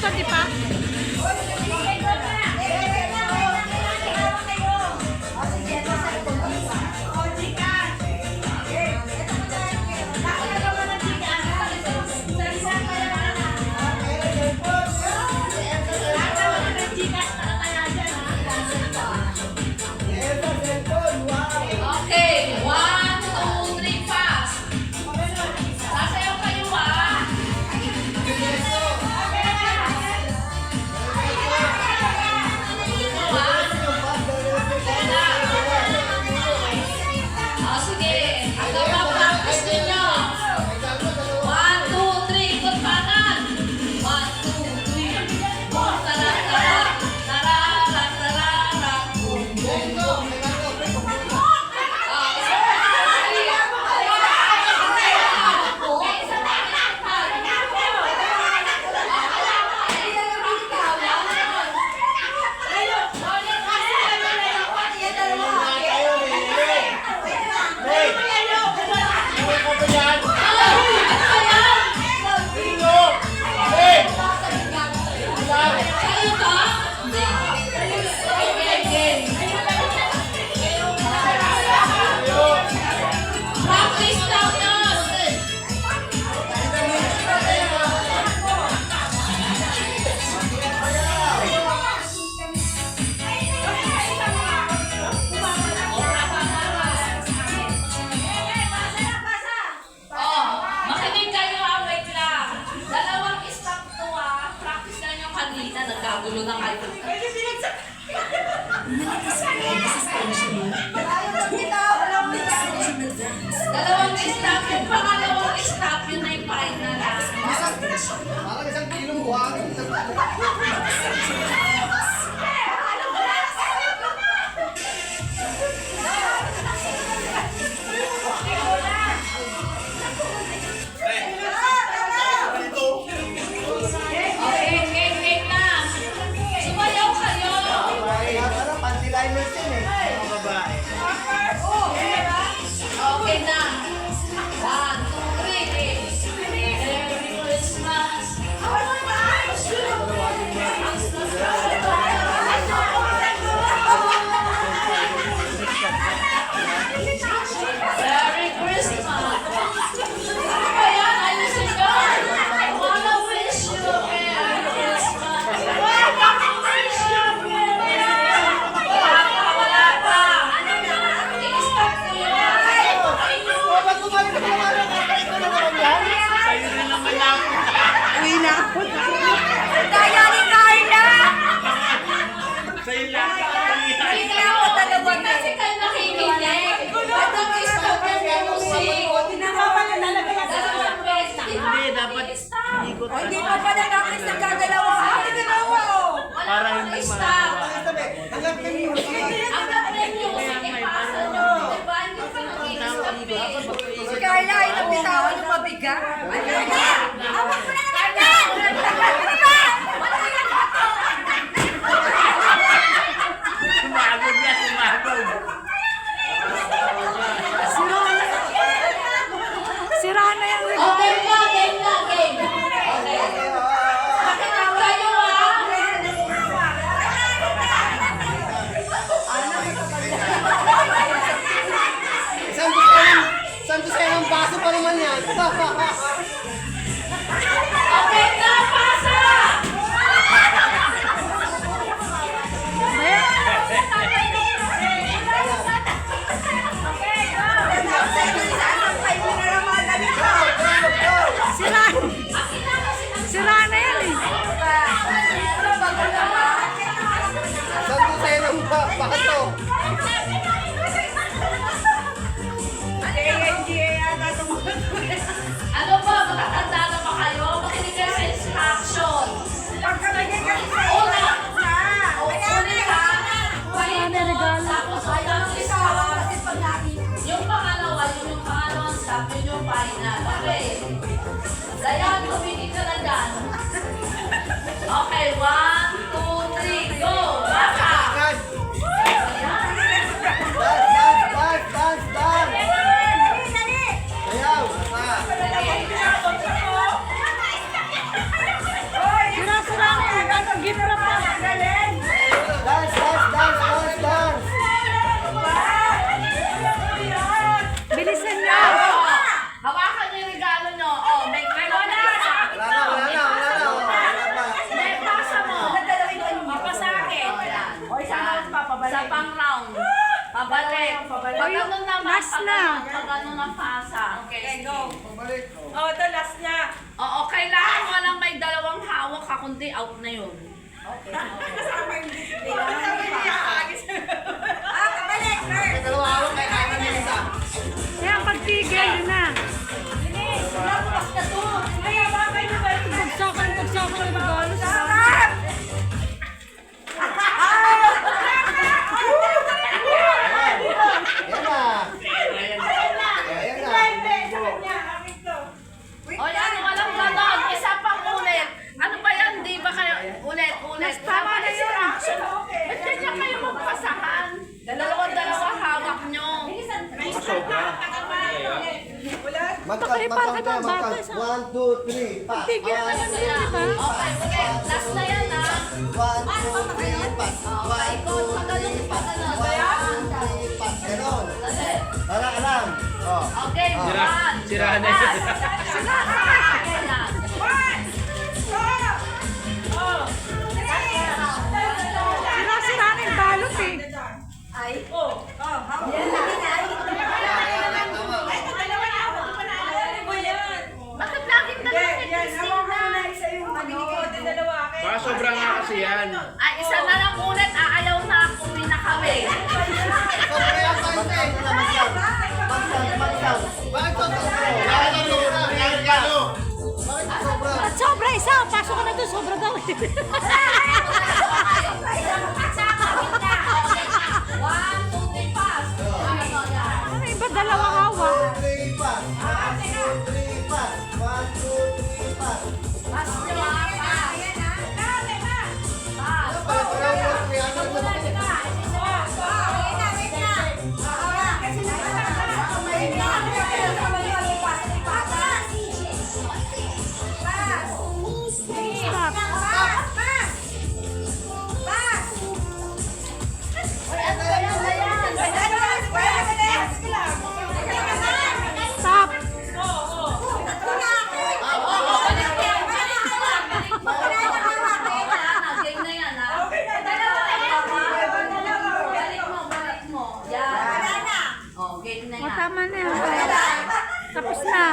gusto, di pa? Okay, 1, 2, 3, pass. Sasayaw kayo ah. Oh, sige. Hanggang ma-practice ninyo. 1, 2, 3, ikot kanan. 1, 2, 3. Tararat, tararat, tararat. Bum, bum, bum. Practice daw yun. Oh, makinig kayo ah, wait lang. Dalawang stop to ah. Practice lang yung kanina, nagkagulo na kayo. Dalawang stop, yung pangalawang stop, yun na yung final ah. Parang isang kilong buhangin. Okay, game na. Sumayaw kayo. Parang panty-liners yun eh. Mga babae. Okay na. 1, 2, 3. Merry Christmas. Merry Christmas. Ano ba yan? Ayusin nyo. I wanna wish you a Merry Christmas. Wish you a Merry Christmas. Wala pa. I-stop ko yun. Oh, ba't kumali ka naman? Ito naman yan? Sa'yo rin naman ako. Uwi na ako. Daya ni Carla. Sa'yo lang ako. Hindi ako dalawa kasi kayo nakikinig. Ba't nag-stop yung music? Dalawang beses. Hindi, dapat ikot ka. Hindi pa pala nakis nagkagalawa. Para hindi Stop. Hanggang kami yung Ang na-play music, ipasa nyo. Diba? Hindi ka nag-stop eh. Si Carla ay napitawan ng mabigat. Ano na? Awak mo na naman yan! Ano ba? Sumabog niya, sumabog. Sira na yung Okay na, game na, game. Okay. Kayo ah. Isang dosen ng baso pa naman yan. Okay na, pasa! Sira na yan eh. Isang dosen ng baso. Ano ba? Matatanda na ba kayo? Makinig kayo sa instruction. Una. Una ha. Tapos walang stop. Yung pangalawa, yung pangalawang stop, yun yung final. Okay. Dayan, tumigil ka na dyan. Okay, 1, 2, 3, go! Baka! Dance! Dance! Dance! Dance! Sayaw! Pa! Sira-sira na na. Pag ano na pasa. Okay, go. Pabalik. Oh, ito last niya. Oo, kailangan mo lang may dalawang hawak ka, kundi out na yun. Kasama yung display. Ah, kabalik, sir. Dalawa ako kay kanan yung isa. Kaya pagtigil, yun na. Lapas na to. Ay, abakay na ba yung Pagsakan yung regalo sa sarap? Yan na. Ayan na. O yan, walang ganon. Isa pang ulit. Ano ba yan? Di ba kayo? Ulit. Tama na yun. Ba't ganyan kayo magpasahan? Dalawa hawak nyo. Magkal tayo, magkal. 1, 2, 3, pass. Tigil na lang yun, di ba? Okay, okay. Last na yan ha. 1, 2, 3, pass. Okay, ikot. Magaling pa ka na. 1, 2, 3, pass. Ganon. Para alam. Oh. Okay, one. Sira na yun. Sira na yung balot eh. Bakit laging dalawa kay Christina? Baka sobra nga kasi yan. Ay, isa na lang ulit. Aayaw na ako. Uwi na kami. Sobre ang paste. Magkal. Bakit to sobra? Bakit sobra? At sobra isa. Pasok ka na doon. Sobra daw. One, two, three, pass. Ano iba dalawang hawak? 3, pass. 1, 2, 3, pass. 1, 2, 3, pass. Pass nyo ha, pass. Pass. Stop. Stop. Game na yan ha. Balik mo. Yan. Oh, game na O, yan. tama na yun. Tapos na.